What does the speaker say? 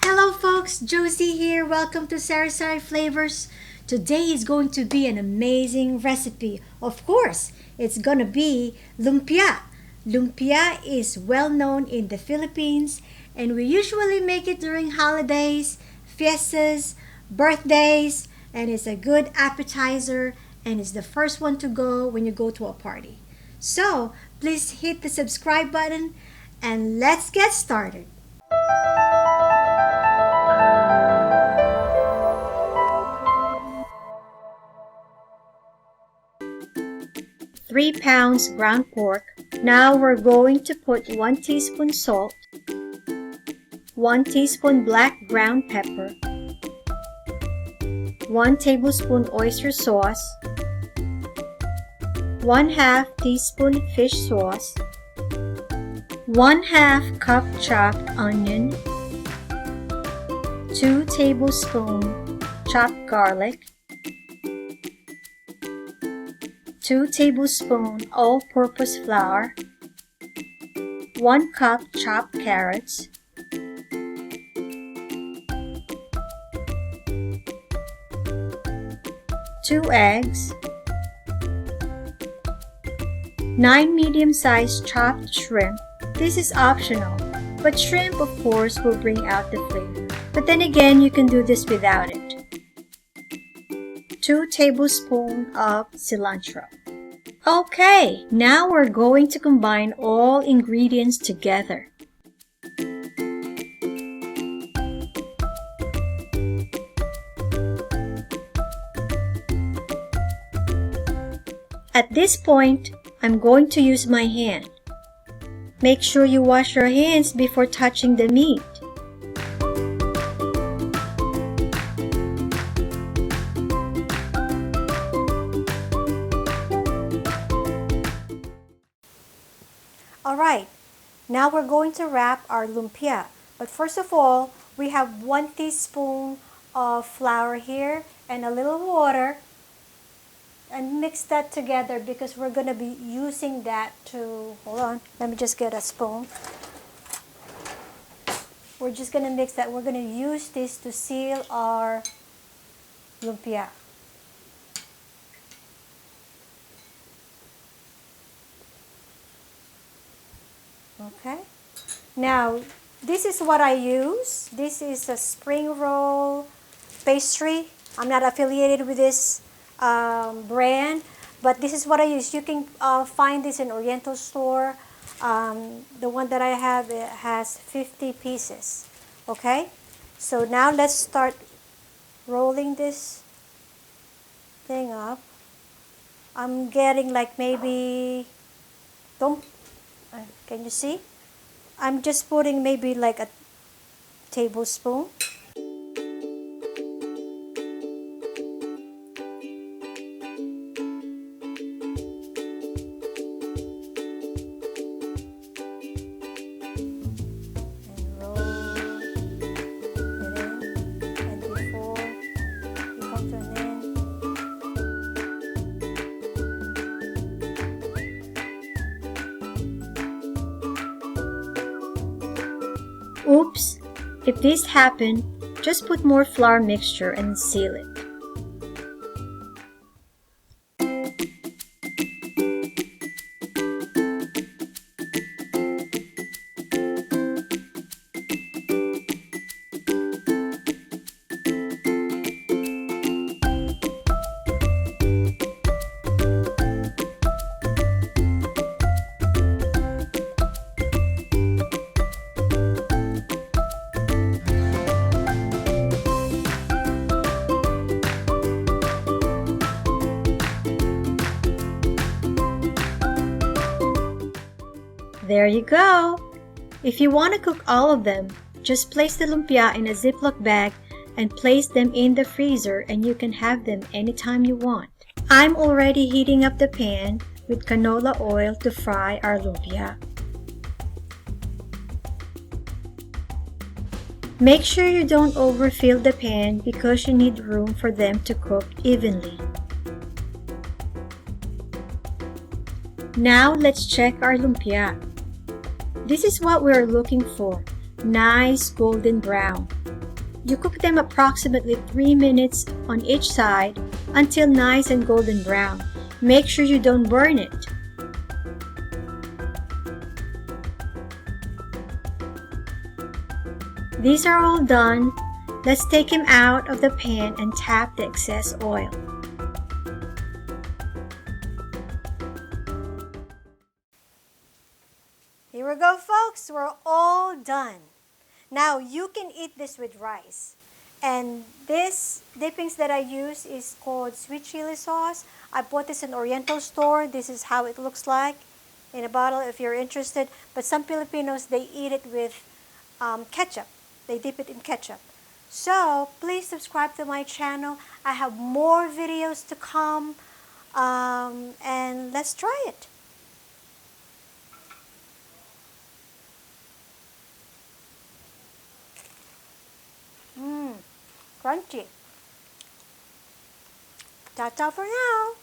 Hello folks, Josie here. Welcome to 𝐟𝐨𝐶 Flavors. Today is going to be an amazing recipe. Of course, it's gonna be lumpia. Lumpia is well known in the Philippines and we usually make it during holidays, fiestas, birthdays, and it's a good appetizer and it's the first one to go when you go to a party. So, please hit the subscribe button and let's get started. 3 pounds ground pork. Now we're going to put 1 teaspoon salt, 1 teaspoon black ground pepper, 1 tablespoon oyster sauce, 1/2 teaspoon fish sauce, 1/2 cup chopped onion, 2 tablespoons chopped garlic, 2 tablespoons all-purpose flour, 1 cup chopped carrots, 2 eggs, 9 medium-sized chopped shrimp. This is optional, but shrimp of course will bring out the flavor. But then again, you can do this without it. 2 tablespoons of cilantro. Okay, now we're going to combine all ingredients together. At this point, I'm going to use my hand. Make sure you wash your hands before touching the meat. Alright, now we're going to wrap our lumpia. But first of all, we have 1 teaspoon of flour here and a little water. And mix that together because we're going to be using that to, hold on, let me just get a spoon. We're just going to mix that. We're going to use this to seal our lumpia. Okay. Now, this is what I use. This is a spring roll pastry. I'm not affiliated with this brand, but this is what I use. You can find this in Oriental store. The one that I have, it has 50 pieces. Okay, so now let's start rolling this thing up. I'm getting like maybe, can you see? I'm just putting maybe like a tablespoon. Oops! If this happened, just put more flour mixture and seal it. There you go! If you want to cook all of them, just place the lumpia in a Ziploc bag and place them in the freezer and you can have them anytime you want. I'm already heating up the pan with canola oil to fry our lumpia. Make sure you don't overfill the pan because you need room for them to cook evenly. Now let's check our lumpia. This is what we are looking for. nice golden brown. You cook them approximately 3 minutes on each side until nice and golden brown. Make sure you don't burn it. These are all done. Let's take them out of the pan and tap the excess oil. Here we go, folks. We're all done. Now you can eat this with rice. And this dippings that I use is called sweet chili sauce. I bought this in Oriental store. This is how it looks like in a bottle if you're interested. But some Filipinos, they eat it with ketchup. They dip it in ketchup. So please subscribe to my channel. I have more videos to come. And let's try it. Crunchy. Ta-ta for now.